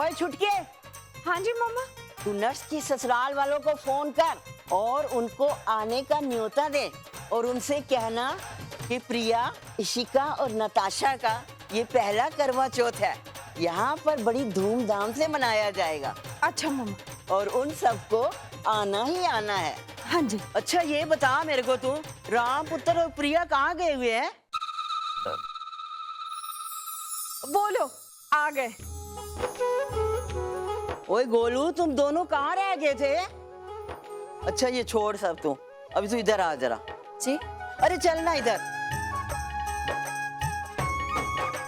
ओए छुटके, हाँ जी मम्मा। तू नर्स की ससुराल वालों को फोन कर और उनको आने का न्योता दे और उनसे कहना कि प्रिया, इशिका और नताशा का ये पहला करवा चौथ है। यहाँ पर बड़ी धूमधाम से मनाया जाएगा। अच्छा मम्मा। और उन सबको आना ही आना है। हाँ जी। अच्छा ये बता मेरे को, तू राम पुत्र और प्रिया कहाँ गए हुए हैं? बोलो, आ गए। ओए गोलू, तुम दोनों कहाँ रह गए थे? अच्छा ये छोड़ सब, तू अभी तू इधर आ जरा। जी। अरे चलना इधर।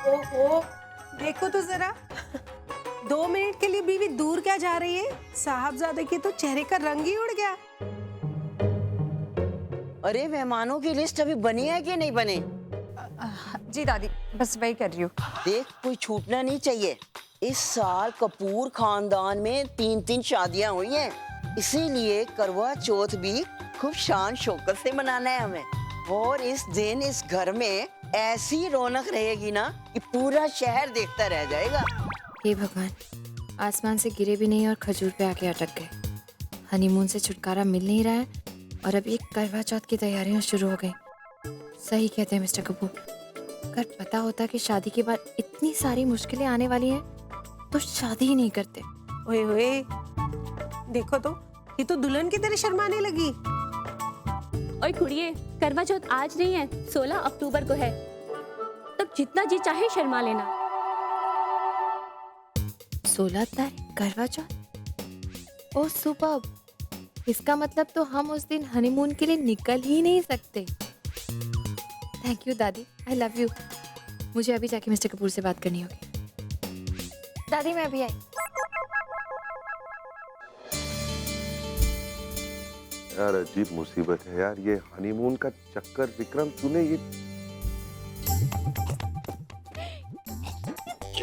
ओहो, देखो तो जरा 2 मिनट के लिए बीवी दूर क्या जा रही है? साहबजादे के तो चेहरे का रंग ही उड़ गया। अरे मेहमानों की लिस्ट अभी बनी है कि नहीं बनी? जी दादी, बस वही कर रही हूँ। देख, कोई छूटना नहीं चाहिए। इस साल कपूर खानदान में 3 शादियां हुई हैं, इसीलिए करवा चौथ भी खूब शान शौकत से मनाना है हमें। और इस दिन इस घर में ऐसी रौनक रहेगी ना कि पूरा शहर देखता रह जाएगा। हे भगवान, आसमान से गिरे भी नहीं और खजूर पे आके अटक गए। हनीमून से छुटकारा मिल नहीं रहा है और अब ये करवा चौथ की तैयारियां शुरू हो गई। सही कहते हैं मिस्टर कपूर, अगर पता होता कि शादी के बाद इतनी सारी मुश्किलें आने वाली हैं तो शादी ही नहीं करते। ओए ओए, देखो तो ये तो दुल्हन की तरह शर्माने लगी। ओए कुड़िए, करवा चौथ आज नहीं है, 16 अक्टूबर को है। तब जितना जी चाहे शर्मा लेना। 16 तारीख करवा चौथ? ओह सुपर्ब, इसका मतलब तो हम उस दिन हनीमून के लिए निकल ही नहीं सकते। थैंक यू दादी, आई लव यू। मुझे अभी जाके मिस्टर कपूर से बात करनी होगी। दादी मैं अभी आई। यार अजीब मुसीबत है यार, ये हनीमून का चक्कर। विक्रम तूने ये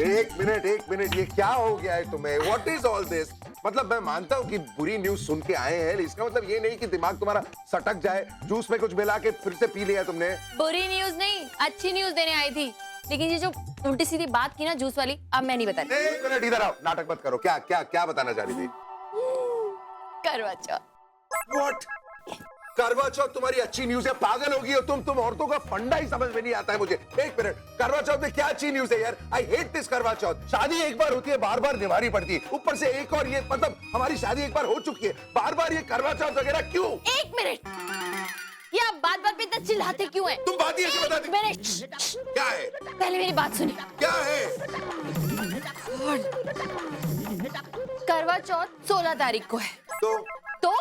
एक मिनट ये क्या हो गया है तुम्हें? What is all this? मतलब मैं मानता हूँ कि बुरी न्यूज सुन के आए हैं, इसका मतलब ये नहीं कि दिमाग तुम्हारा सटक जाए, जूस में कुछ मिला के फिर से पी लिया तुमने। बुरी न्यूज नहीं, अच्छी न्यूज देने आई थी, लेकिन ये जो उल्टी सीधी बात की ना जूस वाली, अब मैं नहीं बता रही। एक मिनट इधर आओ, नाटक मत करो। क्या क्या क्या बताना चाह रही थी? करवा चौथ। व्हाट? करवा चौथ तुम्हारी अच्छी न्यूज है? पागल होगी हो तुम औरतों का फंडा ही समझ में नहीं आता है मुझे। एक मिनट, करवा चौथ में क्या अच्छी न्यूज है यार? आई हेट दिस करवा चौथ। शादी एक बार होती है, बार बार निभानी पड़ती है, ऊपर से एक और ये, मतलब हमारी शादी एक बार हो चुकी है, बार बार ये करवा चौथ वगैरह क्यों? एक मिनट, ये आप बात बात पे इतना चिल्लाते क्यों हैं? तुम बात ही ऐसे बताती। क्या है? पहले मेरी बात सुनिए। क्या है? करवा चौथ 16 तारीख को है। तो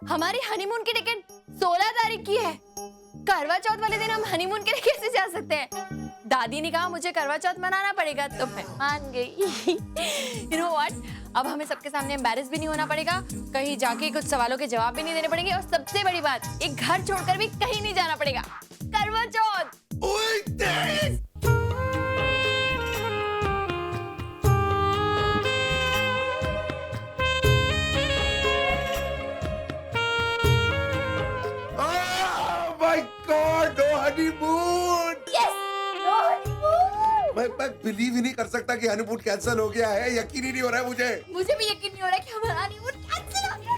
हमारी हनीमून की टिकट 16 तारीख की है। करवा चौथ वाले दिन हम हनीमून के लिए कैसे जा सकते हैं? दादी ने कहा मुझे करवा चौथ मनाना पड़ेगा, तो मैं मान गई। You know what? अब हमें सबके सामने एम्बैरेस भी नहीं होना पड़ेगा, कहीं जाके कुछ सवालों के जवाब भी नहीं देने पड़ेंगे, और सबसे बड़ी बात, एक घर छोड़कर भी कहीं नहीं जाना पड़ेगा। करवा चौथ। मैं बिलीव ही नहीं कर सकता कि हनीमून कैंसिल हो गया है। यकीन ही नहीं हो रहा है मुझे। मुझे भी यकीन नहीं हो रहा कि हमारा हनीमून कैंसिल हो गया।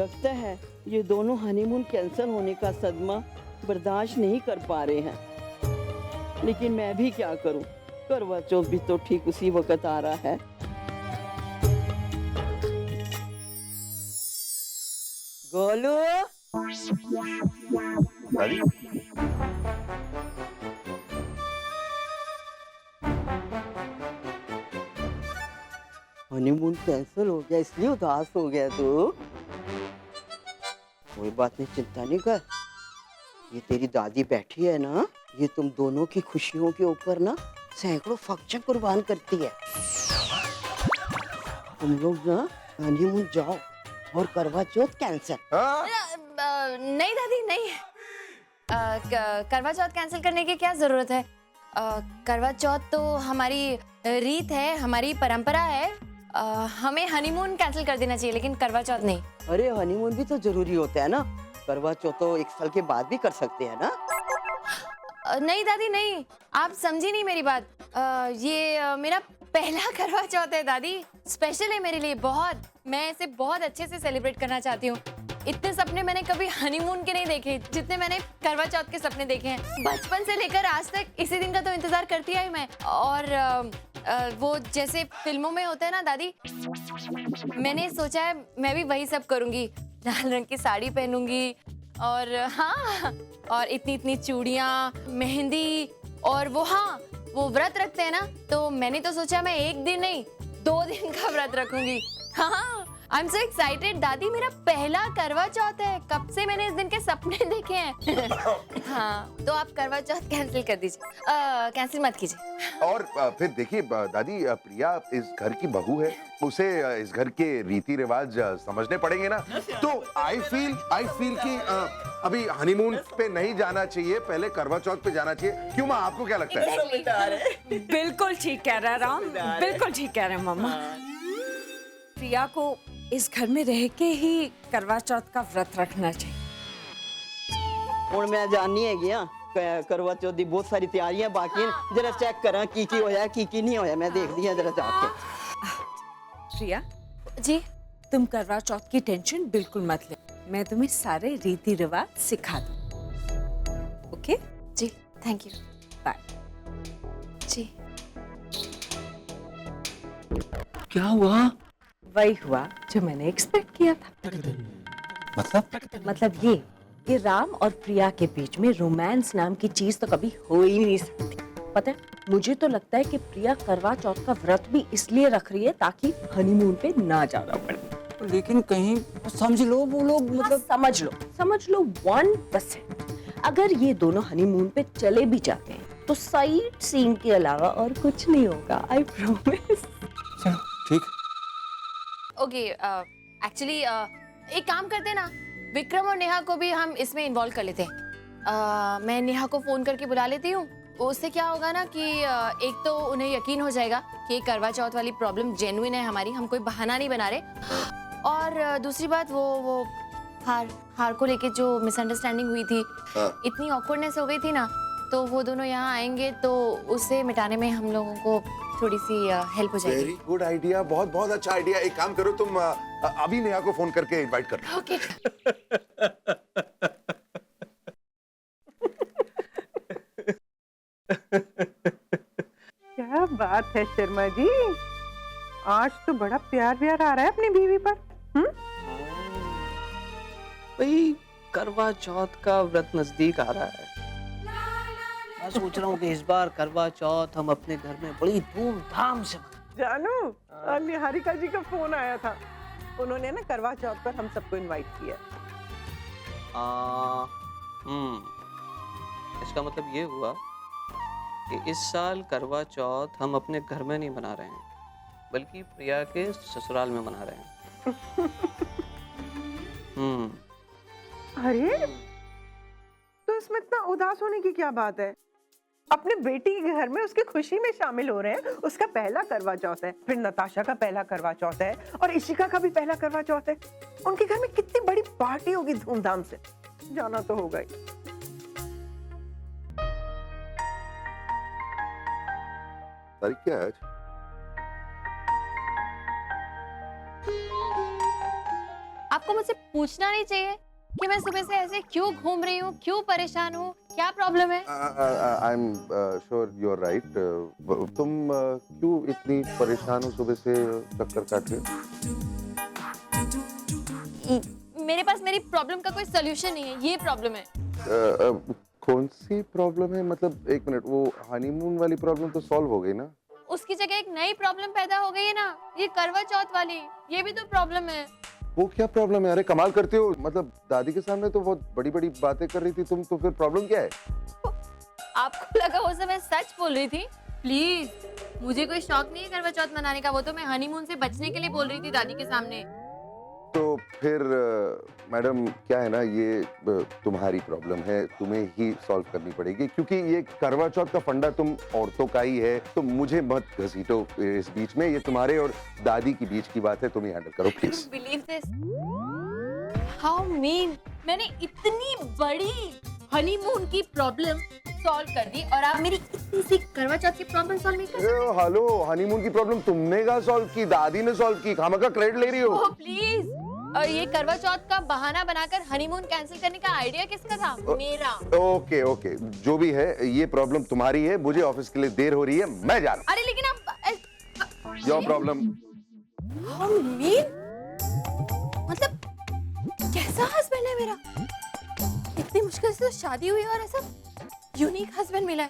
लगता है ये दोनों हनीमून कैंसिल होने का सदमा बर्दाश्त नहीं कर पा रहे हैं, लेकिन मैं भी क्या करूं? करवा चौथ भी तो ठीक उसी वक्त आ रहा है। गोलू, दादी? हनीमून कैंसिल हो गया इसलिए उदास हो गया तू? कोई बात नहीं, चिंता नहीं कर। ये तेरी दादी बैठी है ना, ये तुम दोनों की खुशियों के ऊपर ना सैकड़ों फंक्शन कुर्बान करती है। तुम लोग ना हनीमून जाओ और करवा चौथ कैंसिल। नहीं दादी नहीं, करवा चौथ कैंसिल करने की क्या जरूरत है? करवा चौथ तो हमारी रीत है, हमारी परंपरा है। हमें हनीमून कैंसिल कर देना चाहिए, लेकिन करवा चौथ नहीं। अरे हनीमून भी तो जरूरी होता है ना, करवा चौथ तो 1 साल के बाद भी कर सकते हैं ना। नहीं दादी नहीं, आप समझी नहीं मेरी बात। ये मेरा पहला करवा चौथ है दादी, स्पेशल है मेरे लिए बहुत। मैं इसे बहुत अच्छे से सेलिब्रेट करना चाहती हूँ। इतने सपने मैंने कभी हनीमून के नहीं देखे जितने मैंने करवा चौथ के सपने देखे हैं। बचपन से लेकर आज तक इसी दिन का तो इंतजार करती आई मैं। और वो जैसे फिल्मों में होता है ना दादी, मैंने सोचा है मैं भी वही सब करूंगी। लाल रंग की साड़ी पहनूंगी और हाँ, और इतनी इतनी चूड़ियाँ, मेहंदी, और वो व्रत रखते हैं ना, तो मैंने तो सोचा मैं 1 दिन नहीं 2 दिन का व्रत रखूंगी। हाँ, आई एम सो एक्साइटेड दादी, मेरा पहला करवा चौथ है। कब से मैंने इस दिन के सपने देखे हैं। हाँ, तो आप करवा चौथ कैंसिल कर दीजिए, कैंसिल मत कीजिए। और फिर देखिए दादी, प्रिया इस घर की बहू है, उसे इस घर के रीति रिवाज समझने पड़ेंगे ना। तो आई फील कि अभी हनीमून पे नहीं जाना चाहिए, पहले करवा चौथ पे जाना चाहिए। क्यों माँ, आपको क्या लगता है? बिल्कुल ठीक कह रहा है राम, बिल्कुल ठीक कह रहे हैं मम्मा। प्रिया को इस घर में रह के ही करवा चौथ का व्रत रखना चाहिए। ਹੁਣ मैं जाननी है गया करवा चौथ दी बहुत सारी तैयारियां बाकी हैं। जरा चेक करा की होया की नहीं होया, मैं देखदी हां जरा जाके। प्रिया जी तुम करवा चौथ की टेंशन बिल्कुल मत ले, मैं तुम्हें सारे रीति रिवाज सिखा दूं। ओके जी, थैंक यू, बाय। जी। क्या हुआ? वही हुआ जो मैंने एक्सपेक्ट किया था। मतलब ये कि राम और प्रिया के बीच में रोमांस नाम की चीज तो कभी हो ही नहीं सकती। पता है, मुझे तो लगता है कि प्रिया करवा चौथ का व्रत भी इसलिए रख रही है ताकि हनीमून पे ना जाना पड़े। लेकिन कहीं समझ लो वो लोग मतलब समझ लो 1%। अगर ये दोनों हनीमून पे चले भी जाते हैं तो साइट सीइंग के अलावा और कुछ नहीं होगा, आई प्रॉमिस। चलो ठीक। ओके, एक्चुअली एक काम करते हैं ना, विक्रम और नेहा को भी हम इसमें इन्वॉल्व कर लेते हैं। मैं नेहा को फोन करके बुला लेती हूँ। उससे क्या होगा ना कि एक तो उन्हें यकीन हो जाएगा कि करवा चौथ वाली प्रॉब्लम जेन्युइन है हमारी, हम कोई बहाना नहीं बना रहे। और दूसरी बात वो हार को लेके जो मिसअंडरस्टैंडिंग हुई थी, इतनी ऑकवर्डनेस हो गई थी ना, तो वो दोनों यहाँ आएंगे तो उसे मिटाने में हम लोगों को थोड़ी सी हेल्प हो जाएगी। वेरी गुड आइडिया, बहुत बहुत अच्छा आइडिया। एक काम करो तुम, अभी नेहा को फोन करके इनवाइट कर लो। ओके। क्या बात है शर्मा जी, आज तो बड़ा प्यार व्यार आ रहा है अपनी बीवी पर। भाई करवा चौथ का व्रत नजदीक आ रहा है। मैं सोच रहा हूँ कि इस बार करवा चौथ हम अपने घर में बड़ी धूमधाम से जानू, निहारिका जी का फोन आया था, उन्होंने ना करवा चौथ पर हम सबको इनवाइट किया। इसका मतलब ये हुआ कि इस साल करवा चौथ हम अपने घर में नहीं मना रहे हैं, बल्कि प्रिया के ससुराल में मना रहे हैं। अरे तो इसमें इतना उदास होने की क्या बात है? अपने बेटी के घर में उसकी खुशी में शामिल हो रहे हैं। उसका पहला करवा चौथ है, फिर नताशा का पहला करवा चौथ है, और इशिका का भी पहला करवा चौथ है। उनके घर में कितनी बड़ी पार्टी होगी धूमधाम से, जाना तो होगा ही। तारीख क्या है आज? आपको मुझसे पूछना नहीं चाहिए कि मैं सुबह से ऐसे क्यों घूम रही हूँ, क्यों परेशान हूँ, क्या प्रॉब्लम है? I am sure you are right. तुम क्यों इतनी परेशान हो, सुबह से चक्कर काट रहे हो? मेरे पास मेरी प्रॉब्लम का कोई सोल्यूशन नहीं है, ये प्रॉब्लम है। कौन सी प्रॉब्लम है? मतलब एक मिनट, वो हनीमून वाली प्रॉब्लम तो सॉल्व हो गई ना? उसकी जगह एक नई प्रॉब्लम पैदा हो गई है ना, ये करवा चौथ वाली, ये भी तो प्रॉब्लम है। वो क्या प्रॉब्लम है? अरे कमाल करते हो, मतलब दादी के सामने तो बहुत बड़ी बड़ी बातें कर रही थी तुम, तो फिर प्रॉब्लम क्या है? आपको लगा वो सब मैं सच बोल रही थी? प्लीज, मुझे कोई शौक नहीं है करवा चौथ मनाने का, वो तो मैं हनीमून से बचने के लिए बोल रही थी दादी के सामने। तो फिर मैडम क्या है ना, ये तुम्हारी प्रॉब्लम है, तुम्हें ही सॉल्व करनी पड़ेगी, क्योंकि ये करवा चौथ का फंडा तुम औरतों का ही है। तो मुझे मत घसीटो इस बीच में, ये तुम्हारे और दादी की बीच की बात है, तुम ही हैंडल करो please. Believe this, how mean, मैंने इतनी बड़ी हनीमून की प्रॉब्लम सॉल्व कर दी और आप मेरी इतनी सी करवा चौथ की प्रॉब्लम सॉल्व नहीं कर सकते? हेलो, हनीमून की प्रॉब्लम तुमने कहा सॉल्व की? दादी ने सॉल्व की। खामखा क्रेडिट ले रही हो? Oh please. और ये करवा चौथ का बहाना बनाकर हनीमून कैंसिल करने का आइडिया किसका था? मेरा। ओके ओके, जो भी है ये प्रॉब्लम तुम्हारी है। मुझे ऑफिस के लिए देर हो रही है, मैं जा रहा अरे लेकिन आप हूँ। Your problem. मतलब कैसा हस्बैंड है मेरा? इतनी मुश्किल से तो शादी हुई और ऐसा यूनिक हस्बैंड मिला है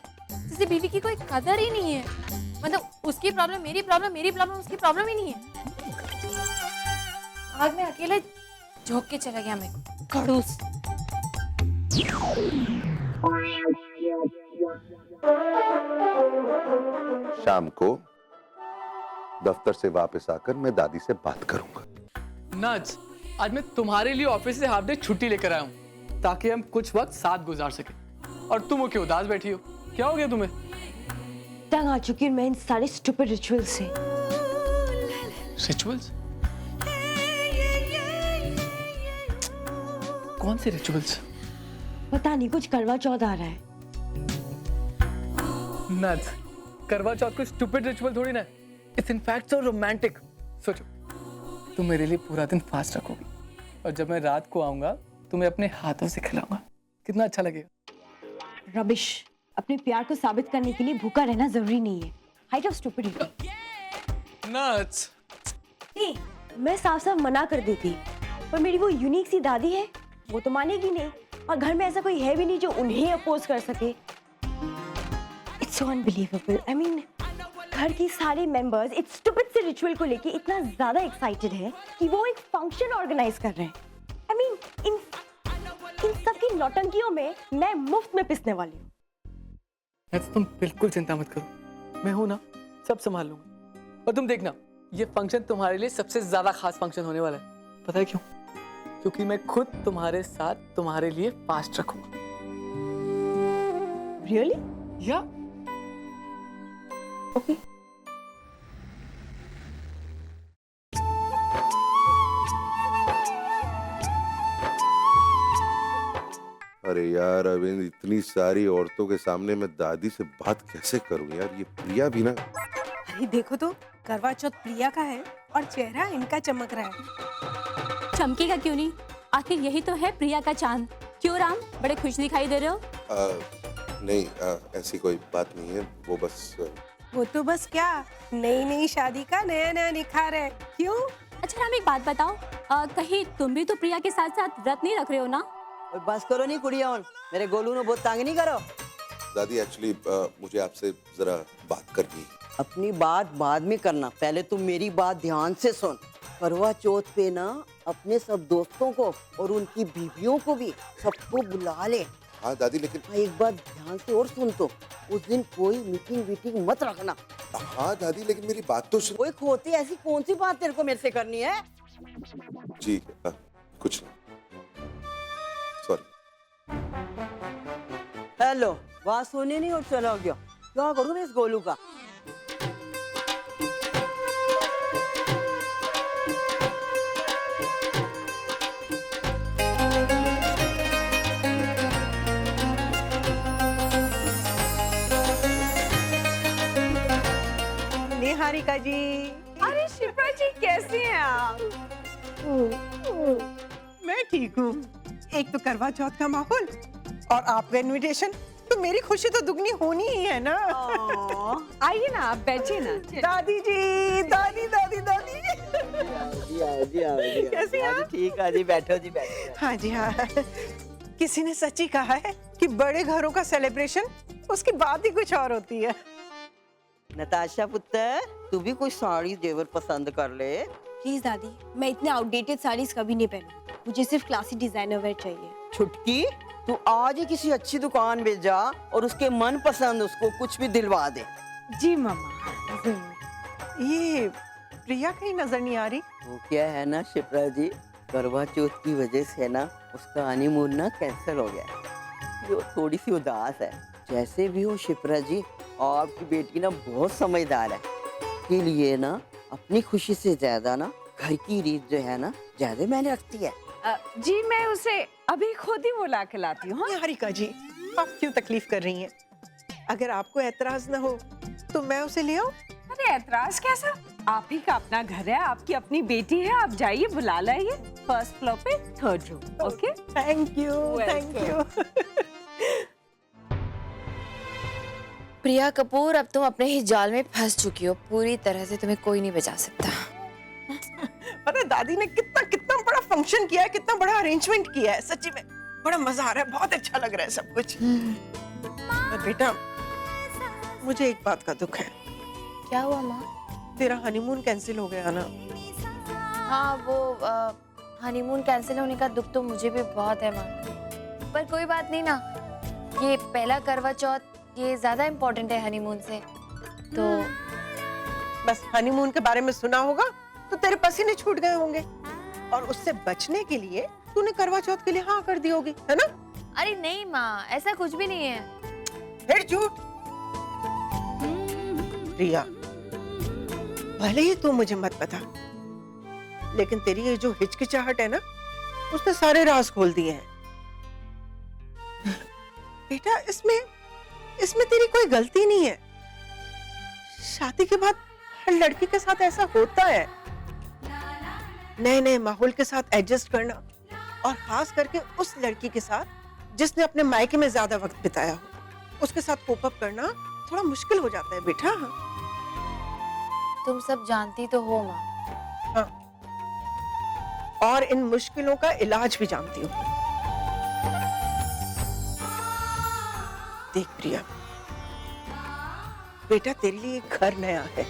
जिसे बीवी की कोई कदर ही नहीं है। मतलब उसकी प्रॉब्लम मेरी प्रॉब्लम, मेरी प्रॉब्लम उसकी प्रॉब्लम ही नहीं है। आज मैं अकेले झोंक के चला गया मेरे को खड़ूस। शाम को दफ्तर से वापस आकर मैं दादी से बात करूंगा। नज, आज मैं तुम्हारे लिए ऑफिस से हाफ डे छुट्टी लेकर आया हूँ ताकि हम कुछ वक्त साथ गुजार सके। और तुम क्यों उदास बैठी हो? क्या हो गया तुम्हें? तंग आ चुकी हूँ मैं इन सारे स्टूपिड रिचुअल से। रिचुअल्स? कौन से रिचुअल्स? पता नहीं, कुछ करवा चौथ आ रहा है। नज, करवा चौथ कोई स्टूपिड रिचुअल थोड़ी ना। It's in fact so romantic. सोचो, तुम मेरे लिए पूरा दिन फास्ट रखोगी और जब मैं रात को आऊंगा तुम्हें अपने हाथों से खिलाऊंगा। कितना अच्छा लगेगा। रबिश, अपने प्यार को साबित करने के लिए भूखा रहना जरूरी नहीं है। Height of stupidity. नज, नहीं, मैं साफ साफ मना कर देती, पर मेरी वो यूनिक सी दादी है, वो तो मानेगी नहीं, और घर में ऐसा कोई है भी नहीं जो उन्हें अपोज कर सके। It's so unbelievable. I mean, घर की सारे मेंबर्स इस स्टूपिड से रिचुअल को लेके इतना ज्यादा एक्साइटेड है कि वो एक फंक्शन ऑर्गेनाइज कर रहे हैं। आई मीन, इन सब की नौटंकियों में मैं मुफ्त में पिसने वाली हूँ। तुम बिल्कुल चिंता मत करो, मैं हूं ना, सब संभाल लूंगा। और तुम देखना, ये फंक्शन तुम्हारे लिए सबसे ज्यादा खास फंक्शन होने वाला है। पता है क्यों? क्योंकि मैं खुद तुम्हारे साथ तुम्हारे लिए फास्ट रखूंगा। रियली? या ओके। अरे यार अरविंद, इतनी सारी औरतों के सामने मैं दादी से बात कैसे करूं यार? ये प्रिया भी ना। अरे देखो तो, करवा चौथ प्रिया का है और चेहरा इनका चमक रहा है। चमकेगा क्यों नहीं? आखिर यही तो है प्रिया का चांद। क्यों राम, बड़े खुश दिखाई दे रहे हो? नहीं, ऐसी कोई बात नहीं है। वो बस वो तो बस क्या, नई नई शादी का नया नया निखार है। क्यों? अच्छा राम, एक बात बताओ, कहीं तुम भी तो प्रिया के साथ साथ व्रत नहीं रख रहे हो ना? बस करो नहीं कुड़िया, मेरे गोलू ने बहुत तंग नहीं करो। दादी, एक्चुअली मुझे आपसे जरा बात करनी है। अपनी बात बाद में करना, पहले तुम मेरी बात ध्यान से सुन। करवा चौथ पे ना अपने सब दोस्तों को और उनकी बीवियों को भी सबको बुला ले। हाँ दादी, लेकिन एक बात ध्यान से और सुन, तो उस दिन कोई मीटिंग वीटिंग मत रखना। हाँ दादी, लेकिन मेरी बात तो सुन। कोई खोती ऐसी कौन सी बात तेरे को मेरे से करनी है? जी कुछ नहीं, सॉरी। हेलो, बात सुनी नहीं और चला गया। क्या करूँ मैं इस गोलू का? निहारिका जी। अरे शिप्रा जी, कैसी हैं आप? मैं ठीक हूँ। एक तो करवा चौथ का माहौल और आपका इनविटेशन, तो मेरी खुशी तो दुगनी होनी ही है ना। आइए ना, आप बैठिए ना। दादी जी, दादी दादी दादी। कैसी हैं आप? ठीक है जी, बैठो जी बैठो। हाँ जी हाँ। किसी ने सच्ची कहा है कि बड़े घरों का सेलिब्रेशन उसकी बात ही कुछ और होती है। नताशा पुत्र, तू भी कोई साड़ी जेवर पसंद कर ले। प्लीज दादी, मैं इतने आउटडेटेड साड़ीज कभी नहीं पहनूं। मुझे सिर्फ क्लासी डिजाइनर वेयर चाहिए। छुटकी, तू आज ही किसी अच्छी दुकान में जा और उसके मन पसंद उसको कुछ भी दिलवा दे। जी मामा, जरूर। ये प्रिया कहीं नजर नहीं आ रही। वो क्या है ना शिप्रा जी, करवा चौथ की वजह से ना उसका हनीमून ना कैंसिल हो गया है। वो थोड़ी सी उदास है। जैसे भी हो शिप्रा जी, आपकी बेटी ना बहुत समझदार है। के लिए ना अपनी खुशी से ज्यादा ना घर की रीत जो है ना ज्यादा मैंने रखती है। जी मैं उसे अभी खुद ही बुला के लाती हूँ। निहारिका जी, आप क्यों तकलीफ कर रही हैं? अगर आपको ऐतराज ना हो तो मैं उसे ले आऊं? अरे ऐतराज कैसा? आप ही का अपना घर है, आपकी अपनी बेटी है, आप जाइए बुला लाइए। फर्स्ट फ्लोर पे 3rd room. Okay, thank you, thank you. Priya Kapoor, अब तुम अपने ही जाल में फंस चुकी हो। पूरी तरह से तुम्हें कोई नहीं बचा सकता। पता है दादी ने कितना कितना बड़ा फंक्शन किया है, कितना बड़ा अरेंजमेंट किया है। सच्ची में बड़ा मजा आ रहा है, बहुत अच्छा लग रहा है सब कुछ। पर बेटा, मुझे एक बात का दुख है। क्या हुआ माँ? तेरा हनीमून कैंसिल हो गया ना। हाँ, वो हनीमून कैंसिल होने का दुख तो मुझे भी बहुत है माँ। पर कोई बात नहीं ना, ये पहला करवा चौथ ये ज्यादा इम्पोर्टेंट है हनीमून से। तो बस हनीमून के बारे में सुना होगा तो तेरे पसीने छूट गए होंगे, और उससे बचने के लिए तूने करवा चौथ के लिए हाँ कर दी होगी, है ना? अरे नहीं माँ, ऐसा कुछ भी नहीं है। फिर झूठ। प्रिया, भले ही तू मुझे मत बता, लेकिन तेरी ये जो हिचकिचाहट है ना, उसने सारे राज खोल दिए हैं। बेटा, इसमें तेरी कोई गलती नहीं है। शादी के बाद हर लड़की के साथ ऐसा होता है। नए नए माहौल के साथ एडजस्ट करना, और खास करके उस लड़की के साथ जिसने अपने मायके में ज्यादा वक्त बिताया हो, उसके साथ कोप अप करना थोड़ा मुश्किल हो जाता है बेटा। तुम सब जानती तो हो माँ। हाँ, और इन मुश्किलों का इलाज भी जानती हूँ। देख प्रिया, बेटा तेरे लिए घर नया है,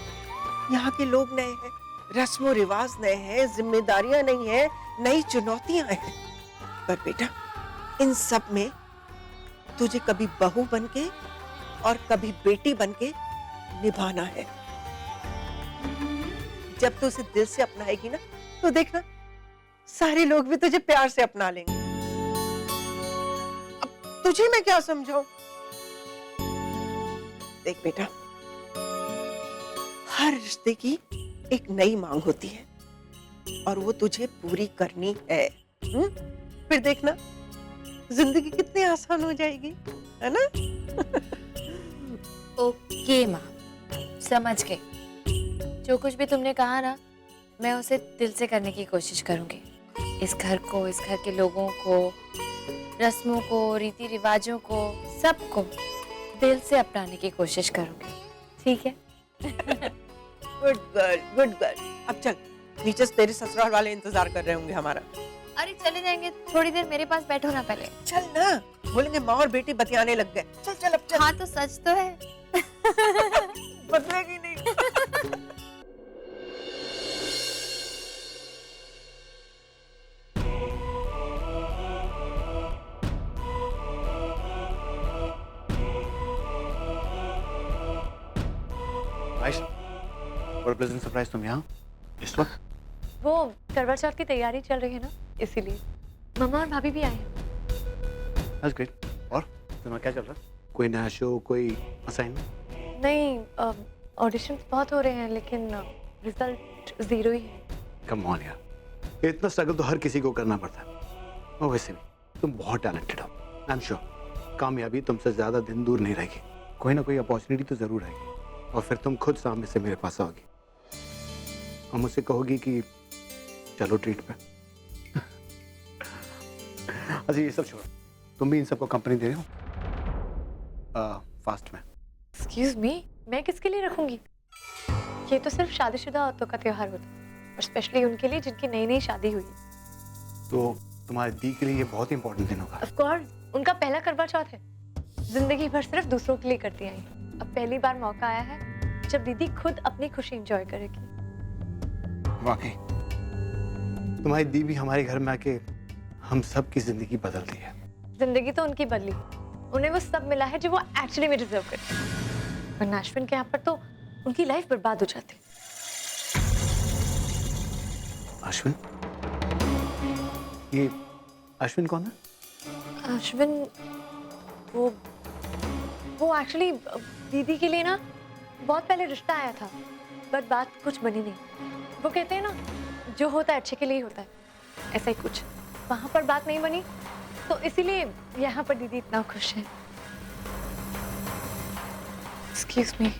यहाँ के लोग नए हैं, रस्मों रिवाज नए हैं, जिम्मेदारियां नहीं है, नई चुनौतियां हैं। पर बेटा, इन सब में तुझे कभी बहू बनके और कभी बेटी बनके निभाना है। जब तू उसे दिल से अपनाएगी ना, तो देखना सारे लोग भी तुझे प्यार से अपना लेंगे। अब तुझे मैं क्या समझाऊं? देख बेटा, हर रिश्ते की एक नई मांग होती है, और वो तुझे पूरी करनी है। फिर देखना जिंदगी कितनी आसान हो जाएगी, है ना? ओके माँ, समझ गए। जो कुछ भी तुमने कहा ना, मैं उसे दिल से करने की कोशिश करूंगी। इस घर को, इस घर के लोगों को, रस्मों को, रीति रिवाजों को, सबको दिल से अपनाने की कोशिश करूंगी। ठीक है? Good girl, good girl. अब चल, नीचे से तेरे ससुराल वाले इंतजार कर रहे होंगे हमारा। अरे चले जाएंगे, थोड़ी देर मेरे पास बैठो ना पहले। चल ना, बोलेंगे माँ और बेटी बतियाने लग गए। चल चल अब चल। हाँ तो सच तो है। बदलेगी नहीं। और प्लेजेंट सरप्राइज तुम यहाँ इस वक्त? वो करवा चौथ की तैयारी चल रही है ना, इसीलिए। मम्मा और भाभी भी आए हैं। That's great. और तुम्हारा क्या चल रहा है? कोई नया शो, कोई असाइनमेंट? नहीं, ऑडिशन बहुत हो रहे हैं, लेकिन रिजल्ट 0 ही है। कम ऑन यार, इतना स्ट्रगल तो हर किसी को करना पड़ता है। और वैसे भी तुम बहुत टैलेंटेड हो। आई एम श्योर कामयाबी तुमसे ज्यादा दिन दूर नहीं रहेगी। कोई ना कोई अपॉर्चुनिटी तो जरूर आएगी, और फिर तुम खुद सामने से मेरे पास आओगी और मुझसे कहोगी कि चलो ट्रीट पे। अच्छा ये सब छोड़ो, तुम भी इन सबको कंपनी दे रहे हो फास्ट में? एक्सक्यूज मी, मैं किसके लिए रखूंगी? ये तो सिर्फ शादीशुदा औरतों का त्योहार होता है, और स्पेशली उनके लिए जिनकी नई नई शादी हुई है। तो तुम्हारी दी के लिए ये बहुत इंपॉर्टेंट दिन होगा। ऑफ कोर्स, उनका पहला करवा चौथ है। जिंदगी भर सिर्फ दूसरों के लिए करती आई। अब पहली बार मौका आया है जब दीदी खुद अपनी खुशी एंजॉय करेगी। वाकई तुम्हारी दी भी हमारे घर में आके हम सब की जिंदगी बदल दी है। जिंदगी तो उनकी बदली, उन्हें वो सब मिला है जो वो एक्चुअली में डिजर्व करती है। वरना अश्विन के यहाँ पर तो उनकी लाइफ बर्बाद हो जाती। अश्विन? ये अश्विन कौन है? अश्विन वो एक्चुअली दीदी के लिए ना बहुत पहले रिश्ता आया था, बट बात कुछ बनी नहीं। वो कहते हैं ना, जो होता है अच्छे के लिए ही होता है, ऐसा ही कुछ। वहाँ पर बात नहीं बनी, तो इसीलिए यहाँ पर दीदी इतना खुश है। Excuse me.